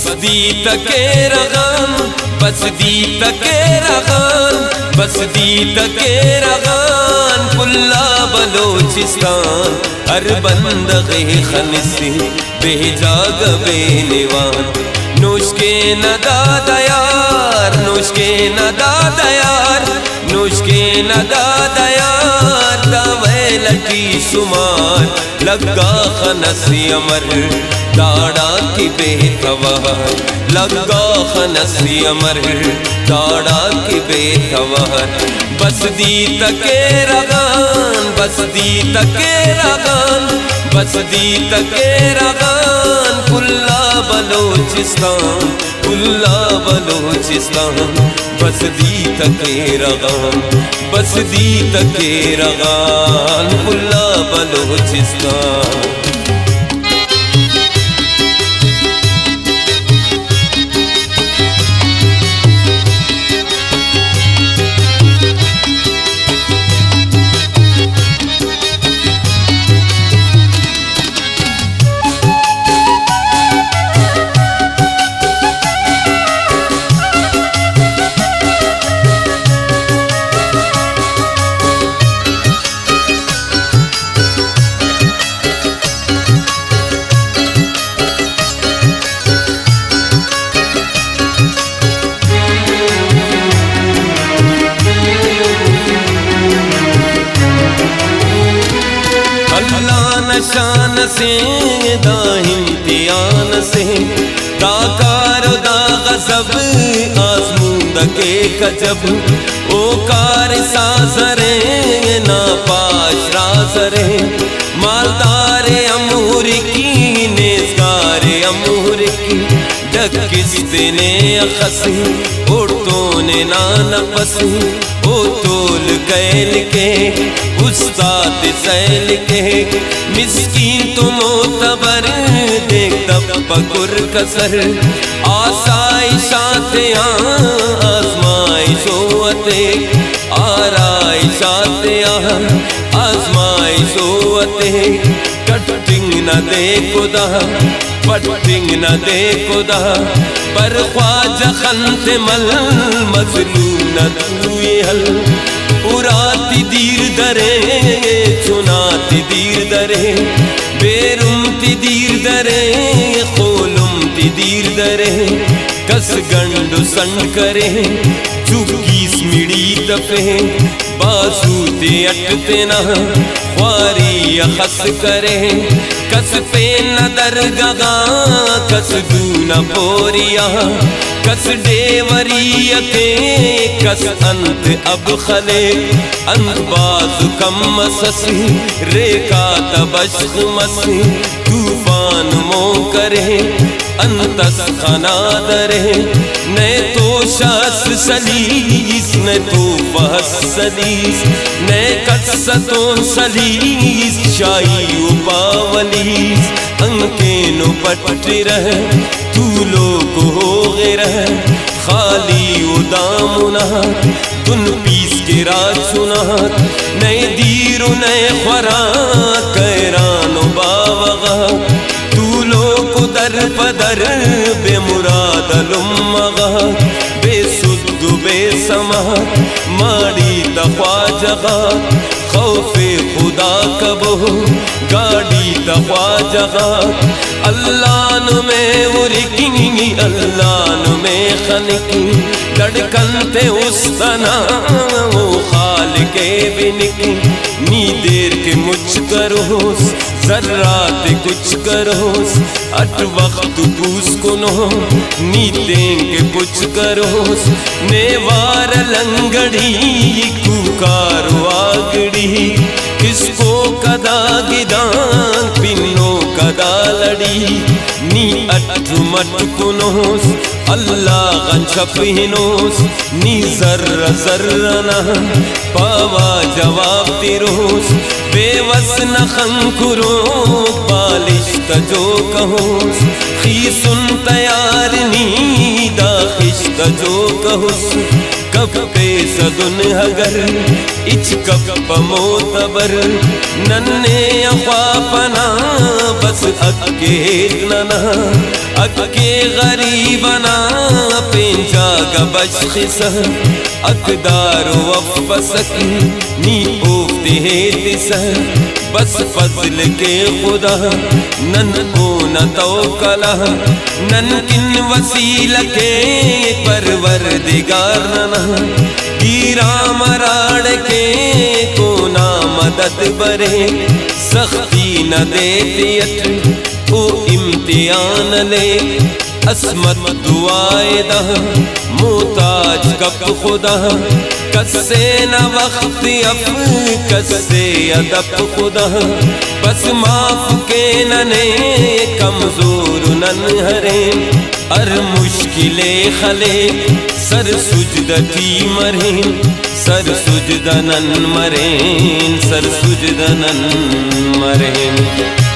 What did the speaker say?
बस दी तके रगान, बस दी तके रगान, बस दी तके रगान। पुल्ला बलोचिस्तान हर बंदगे खनसी बेजाग बेनिवान। नुश्के नदा दयार, नुश्के नदा दयार, नुश्के नदा दयार। दावैलकी सुमार लग्गा खनसी अमर दाड़ा की बेतवार। लग्गा खनसी अमर दाड़ा की बेतवार। बस दी तके रगान, बस दी तके रगान, बस दी तके रगान। पुल्ला बलोचिस्तान, पुल्ला बलोचिस्तान। बस दी तके रगान, बस दी तके रगान। पुल्ला बलोचिस्तान। शान से दाहिम्तियान से दाकार दा गज़ब आज़मूदा के कजब। ओ कार साजरे ना पाश राजरे मालदार अमूर की नेज़गार अमूर की। डकिस्ते ने अखसी उर्तों ने ना नपसी। ओ तोल कैल के उस्ताद सैल के मिस्कीन तो मोतबर देख तबकुर कसर। आसाइशाते आज़माइशोते आराइशाते आज़माइशोते। कटिंग न दे खुदा पटिंग न दे खुदा पर ख्वाजा खंते मल मजलूम न दुए हल। उराती दीर दरे चुनाती दीर दरे बेरुमती दीर दरे खोलुमती दीर दरे। कस गंडु संड करे चुकीस मिड़ी दफे बासूते अटते न ख्वारी अखस करे। कस पे न दरगगा कस दूना पोरिया कस डेवरिया के कस अंत अब खले। अंत बाजु कम मससी रेखा तबश्क मसी तूफान मो करे अंतस खना दरे। न तो शास सलीस न तो बहस सलीस न कसतों सलीस शाही उपावलीस। अंके नो पट रहे तू लोग हो गए रहे खाली उदामुना तुन पीस के राज सुना। नए दीर नए ख्वरा कैरानो बावगा तू लोग दर पदर बेमुराद लुम्मगा। बेसुद्ध बेसमा माड़ी तख्वा जगा खौफे खुदा कबो गाड़ी तख्वा जगा। अल्लाह में उरिकिंगी अल्लाह में खनकी धड़कन थे उस तना वो खाल के बिनकी। नी देर के मुझ करोस जर्रात कुछ करोस अट वक्त पूस कुनो नी देंगे कुछ करोस। नेवार लंगड़ी कुकार वागड़ी किसको कदा गिदान पिन्नो कदा लड़ी। नी अट मट कुनोस अल्लाह गंशप हिनोस नी जर्र जर्र न पावा जवाब तिरोस। बेवस न खंकुरो बालिश तजो कहोस खी सुन तैयार नी दाखिश तजो कहोस। कब पे सदुन हगर इच कब पमोतबर नन्ने अख्वापना बस अक्के नना अक्के गरीबना पेंजा गबश खिसा अकदारो अफसक नी ओफ्ते तिसा बस फजल के खुदा नन को न तौकला नन किन वसील के परवरदिगार नना गिरा मराड़ के को ना मदद बरे सख्ती न देतियत ओ इम्तिहान ले असमत दुआए दा मोहताज कब खुदा कस्से न वक्त अफ कस्से अदब खुदा बस माफ के नने कमजोर नन हरे हर मुश्किले खले सर सुजदती मरे सर सुजदनन मरे सर सुजदनन मरे।